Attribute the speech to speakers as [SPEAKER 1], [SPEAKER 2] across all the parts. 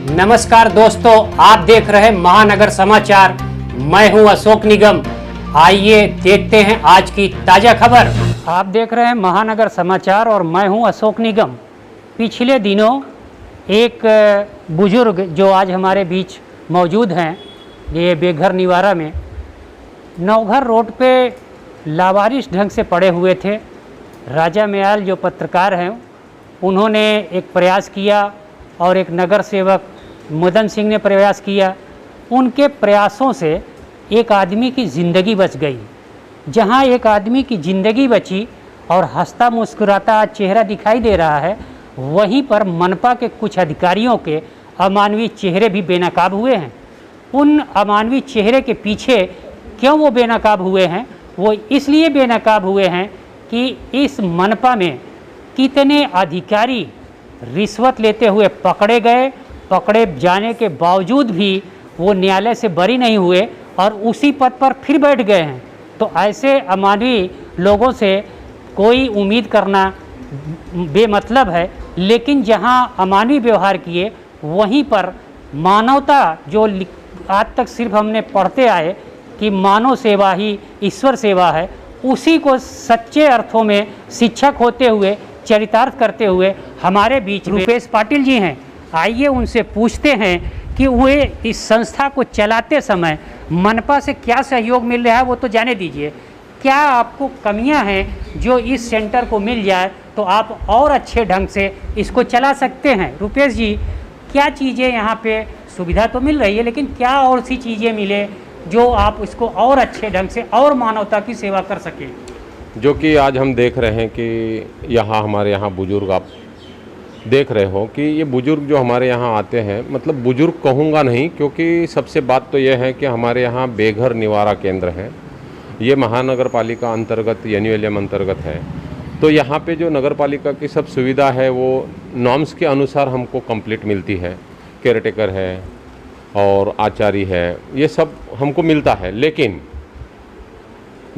[SPEAKER 1] नमस्कार दोस्तों, आप देख रहे हैं महानगर समाचार। मैं हूं अशोक निगम। आइए देखते हैं आज की ताजा खबर। आप देख रहे हैं महानगर समाचार और मैं हूं अशोक निगम। पिछले दिनों एक बुजुर्ग जो आज हमारे बीच मौजूद हैं, ये बेघर निवारा में नवघर रोड पे लावारिस ढंग से पड़े हुए थे। राजा मयाल जो पत्रकार हैं, उन्होंने एक प्रयास किया और एक नगर सेवक मदन सिंह ने प्रयास किया। उनके प्रयासों से एक आदमी की ज़िंदगी बच गई। जहां एक आदमी की ज़िंदगी बची और हंसता मुस्कुराता चेहरा दिखाई दे रहा है, वहीं पर मनपा के कुछ अधिकारियों के अमानवीय चेहरे भी बेनकाब हुए हैं। उन अमानवीय चेहरे के पीछे क्यों वो बेनकाब हुए हैं? वो इसलिए बेनकाब हुए हैं कि इस मनपा में कितने अधिकारी रिश्वत लेते हुए पकड़े गए। पकड़े जाने के बावजूद भी वो न्यायालय से बरी नहीं हुए और उसी पद पर फिर बैठ गए हैं। तो ऐसे अमानवीय लोगों से कोई उम्मीद करना बेमतलब है। लेकिन जहां अमानवीय व्यवहार किए, वहीं पर मानवता जो आज तक सिर्फ हमने पढ़ते आए कि मानव सेवा ही ईश्वर सेवा है, उसी को सच्चे अर्थों में शिक्षक होते हुए, चरितार्थ करते हुए हमारे बीच रुपेश पाटिल जी हैं। आइए उनसे पूछते हैं कि वे इस संस्था को चलाते समय मनपा से क्या सहयोग मिल रहा है, वो तो जाने दीजिए। क्या आपको कमियां हैं जो इस सेंटर को मिल जाए तो आप और अच्छे ढंग से इसको चला सकते हैं? रुपेश जी, क्या चीज़ें यहाँ पे सुविधा तो मिल रही है, लेकिन क्या और सी चीज़ें मिले जो आप इसको और अच्छे ढंग से और मानवता की सेवा कर सकें?
[SPEAKER 2] जो कि आज हम देख रहे हैं कि यहाँ हमारे यहाँ बुजुर्ग, आप देख रहे हो कि ये बुजुर्ग जो हमारे यहाँ आते हैं, मतलब बुजुर्ग कहूँगा नहीं, क्योंकि सबसे बात तो ये है कि हमारे यहाँ बेघर निवारा केंद्र है। ये महानगर पालिका अंतर्गत NULM अंतर्गत है। तो यहाँ पे जो नगर पालिका की सब सुविधा है वो नॉर्म्स के अनुसार हमको कंप्लीट मिलती है। केयरटेकर है और आचार्य है, ये सब हमको मिलता है। लेकिन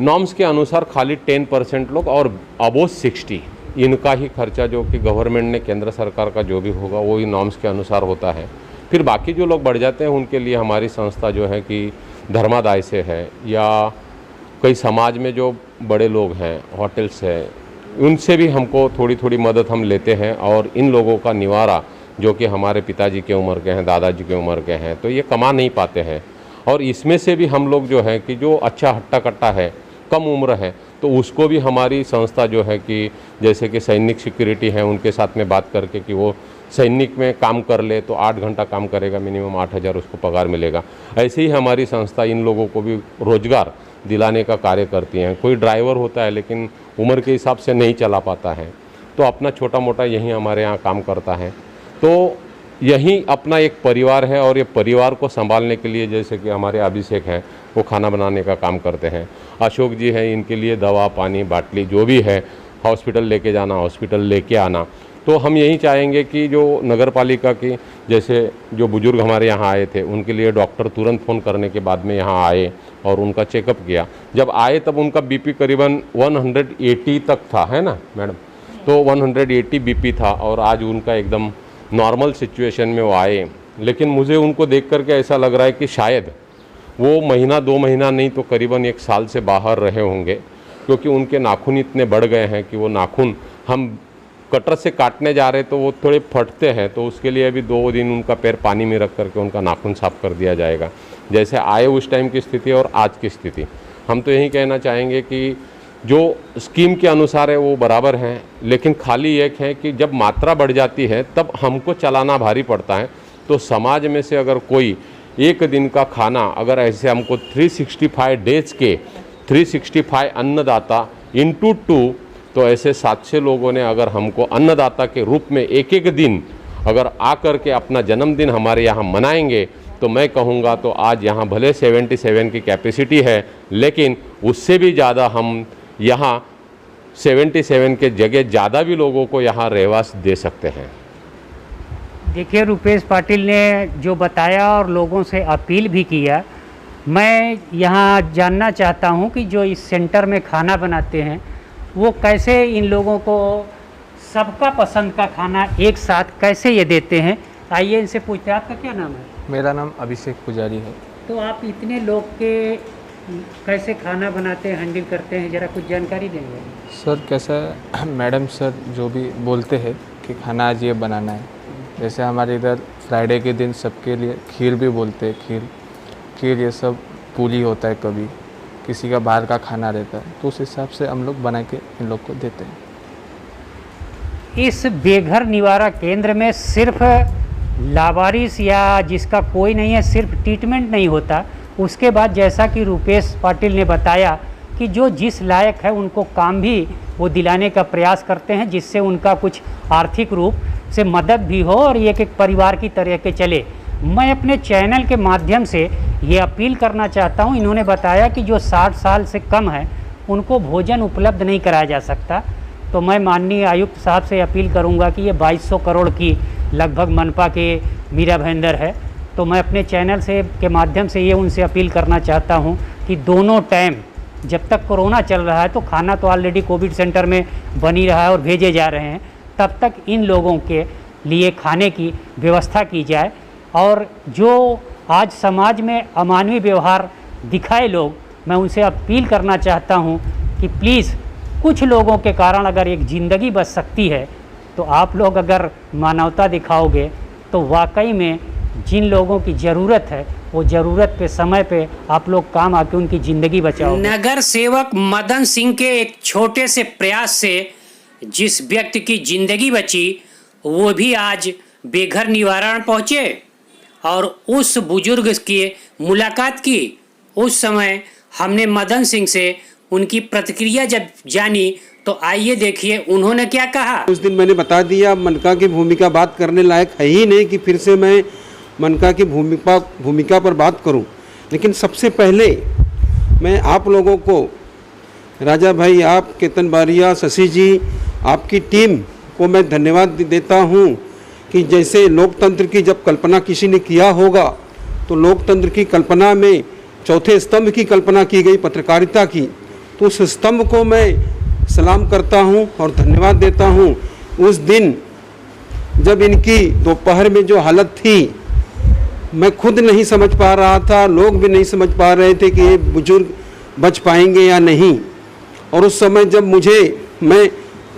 [SPEAKER 2] नॉर्म्स के अनुसार खाली 10% लोग और अबोव 60 इनका ही खर्चा, जो कि गवर्नमेंट ने, केंद्र सरकार का जो भी होगा वो ही नॉर्म्स के अनुसार होता है। फिर बाकी जो लोग बढ़ जाते हैं उनके लिए हमारी संस्था जो है कि धर्मादाय से है, या कई समाज में जो बड़े लोग हैं, होटल्स है, उनसे भी हमको थोड़ी थोड़ी मदद हम लेते हैं। और इन लोगों का निवारा जो कि हमारे पिताजी के उम्र के हैं, दादाजी के उम्र के हैं, तो ये कमा नहीं पाते हैं। और इसमें से भी हम लोग जो है कि जो अच्छा हट्टा कट्टा है, कम उम्र है, तो उसको भी हमारी संस्था जो है कि जैसे कि सैनिक सिक्योरिटी है, उनके साथ में बात करके कि वो सैनिक में काम कर ले तो 8 घंटा काम करेगा, मिनिमम 8,000 उसको पगार मिलेगा। ऐसे ही हमारी संस्था इन लोगों को भी रोजगार दिलाने का कार्य करती हैं। कोई ड्राइवर होता है लेकिन उम्र के हिसाब से नहीं चला पाता है, तो अपना छोटा मोटा यही हमारे यहाँ काम करता है। तो यही अपना एक परिवार है और ये परिवार को संभालने के लिए, जैसे कि हमारे अभिषेक हैं, वो खाना बनाने का काम करते हैं। अशोक जी हैं, इनके लिए दवा पानी बाटली जो भी है, हॉस्पिटल लेके जाना, हॉस्पिटल लेके आना। तो हम यही चाहेंगे कि जो नगर पालिका की, जैसे जो बुजुर्ग हमारे यहाँ आए थे, उनके लिए डॉक्टर तुरंत फ़ोन करने के बाद में यहाँ आए और उनका चेकअप किया। जब आए तब उनका BP करीबन 180 तक था, है ना मैडम? तो 180 BP था और आज उनका एकदम नॉर्मल सिचुएशन में वो आए। लेकिन मुझे उनको देख करके ऐसा लग रहा है कि शायद वो महीना 2 महीना नहीं तो करीबन 1 साल से बाहर रहे होंगे, क्योंकि उनके नाखून इतने बढ़ गए हैं कि वो नाखून हम कटर से काटने जा रहे तो वो थोड़े फटते हैं। तो उसके लिए अभी 2 दिन उनका पैर पानी में रख करके उनका नाखून साफ कर दिया जाएगा, जैसे आए उस टाइम की स्थिति और आज की स्थिति। हम तो यही कहना चाहेंगे कि जो स्कीम के अनुसार है वो बराबर हैं, लेकिन खाली एक है कि जब मात्रा बढ़ जाती है तब हमको चलाना भारी पड़ता है। तो समाज में से अगर कोई एक दिन का खाना, अगर ऐसे हमको 365 डेज के 365 अन्नदाता इंटू 2, तो ऐसे 700 लोगों ने अगर हमको अन्नदाता के रूप में एक एक दिन अगर आ कर के अपना जन्मदिन हमारे यहाँ मनाएंगे, तो मैं कहूँगा तो आज यहाँ भले 77 की कैपेसिटी है, लेकिन उससे भी ज़्यादा हम यहाँ 77 के जगह ज़्यादा भी लोगों को यहाँ रहवास दे सकते हैं।
[SPEAKER 1] देखिए, रुपेश पाटिल ने जो बताया और लोगों से अपील भी किया, मैं यहाँ जानना चाहता हूँ कि जो इस सेंटर में खाना बनाते हैं वो कैसे इन लोगों को सबका पसंद का खाना एक साथ कैसे ये देते हैं। आइए इनसे पूछते हैं, आपका क्या नाम है?
[SPEAKER 3] मेरा नाम अभिषेक पुजारी है।
[SPEAKER 1] तो आप इतने लोग के कैसे खाना बनाते हैं, हैंडल करते हैं, ज़रा कुछ जानकारी देंगे?
[SPEAKER 3] सर कैसा है, मैडम सर जो भी बोलते हैं कि खाना आज ये बनाना है, जैसे हमारे इधर फ्राइडे के दिन सबके लिए खीर भी बोलते हैं, खीर ये सब पूरी होता है, कभी किसी का बाहर का खाना रहता है, तो उस हिसाब से हम लोग बना के इन लोग को देते हैं।
[SPEAKER 1] इस बेघर निवारा केंद्र में सिर्फ लावारिस या जिसका कोई नहीं है सिर्फ ट्रीटमेंट नहीं होता, उसके बाद जैसा कि रुपेश पाटिल ने बताया कि जो जिस लायक है उनको काम भी वो दिलाने का प्रयास करते हैं, जिससे उनका कुछ आर्थिक रूप से मदद भी हो और एक एक परिवार की तरह के चले। मैं अपने चैनल के माध्यम से ये अपील करना चाहता हूँ, इन्होंने बताया कि जो 60 साल से कम है उनको भोजन उपलब्ध नहीं कराया जा सकता, तो मैं माननीय आयुक्त साहब से अपील करूँगा कि ये 2200 करोड़ की लगभग मनपा के मीरा भाईंदर है, तो मैं अपने चैनल से के माध्यम से ये उनसे अपील करना चाहता हूँ कि दोनों टाइम जब तक कोरोना चल रहा है, तो खाना तो ऑलरेडी कोविड सेंटर में बन ही रहा है और भेजे जा रहे हैं, तब तक इन लोगों के लिए खाने की व्यवस्था की जाए। और जो आज समाज में अमानवीय व्यवहार दिखाए लोग, मैं उनसे अपील करना चाहता हूँ कि प्लीज़ कुछ लोगों के कारण अगर एक ज़िंदगी बच सकती है, तो आप लोग अगर मानवता दिखाओगे तो वाकई में जिन लोगों की ज़रूरत है वो ज़रूरत पे समय पे आप लोग काम आके उनकी ज़िंदगी बचाओ। नगर सेवक मदन सिंह के एक छोटे से प्रयास से जिस व्यक्ति की ज़िंदगी बची, वो भी आज बेघर निवारण पहुँचे और उस बुजुर्ग की मुलाकात की। उस समय हमने मदन सिंह से उनकी प्रतिक्रिया जब जानी, तो आइए देखिए उन्होंने क्या कहा।
[SPEAKER 4] उस दिन मैंने बता दिया मनका की भूमिका बात करने लायक है ही नहीं कि फिर से मैं मनका की भूमिका पर बात करूं। लेकिन सबसे पहले मैं आप लोगों को, राजा भाई, आप, केतन बारिया, शशि जी, आपकी टीम को मैं धन्यवाद देता हूं कि जैसे लोकतंत्र की जब कल्पना किसी ने किया होगा, तो लोकतंत्र की कल्पना में चौथे स्तंभ की कल्पना की गई, पत्रकारिता की, तो उस स्तंभ को मैं सलाम करता हूं और धन्यवाद देता हूं। उस दिन जब इनकी दोपहर में जो हालत थी, मैं खुद नहीं समझ पा रहा था, लोग भी नहीं समझ पा रहे थे कि ये बुजुर्ग बच पाएंगे या नहीं। और उस समय जब मैं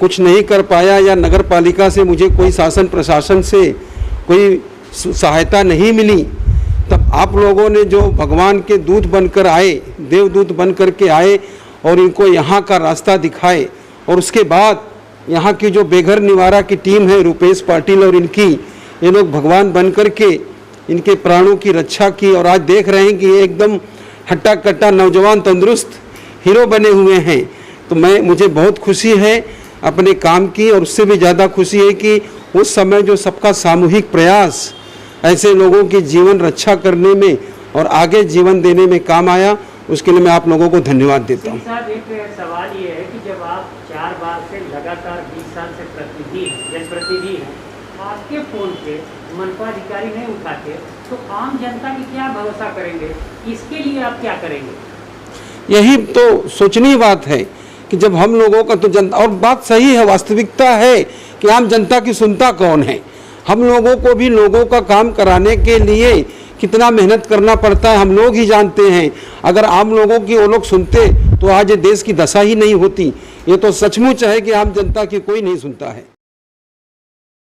[SPEAKER 4] कुछ नहीं कर पाया या नगर पालिका से मुझे कोई शासन प्रशासन से कोई सहायता नहीं मिली, तब आप लोगों ने जो भगवान के दूत बनकर आए, देवदूत बनकर के आए और इनको यहाँ का रास्ता दिखाए, और उसके बाद यहाँ की जो बेघर निवारा की टीम है, रुपेश पाटिल और इनकी, ये लोग भगवान बनकर के इनके प्राणों की रक्षा की। और आज देख रहे हैं कि ये एकदम हट्टा कट्टा नौजवान तंदुरुस्त हीरो बने हुए हैं। तो मुझे बहुत खुशी है अपने काम की, और उससे भी ज़्यादा खुशी है कि उस समय जो सबका सामूहिक प्रयास ऐसे लोगों की जीवन रक्षा करने में और आगे जीवन देने में काम आया, उसके लिए मैं आप लोगों को धन्यवाद देता हूँ।
[SPEAKER 1] साहब, एक सवाल ये है कि जब आप 4 बार से लगातार 20 साल से जनप्रतिनिधि हैं, आपके फ़ोन पे मनपा अधिकारी नहीं उठाते, तो आम जनता की क्या भरोसा करेंगे? इसके लिए आप क्या करेंगे?
[SPEAKER 4] यही तो सोचनीय बात है कि जब हम लोगों का तो जनता, और बात सही है, वास्तविकता है कि आम जनता की सुनता कौन है। हम लोगों को भी लोगों का काम कराने के लिए कितना मेहनत करना पड़ता है हम लोग ही जानते हैं। अगर आम लोगों की वो लोग सुनते तो आज ये देश की दशा ही नहीं होती। ये तो सचमुच है कि आम जनता की कोई नहीं सुनता है।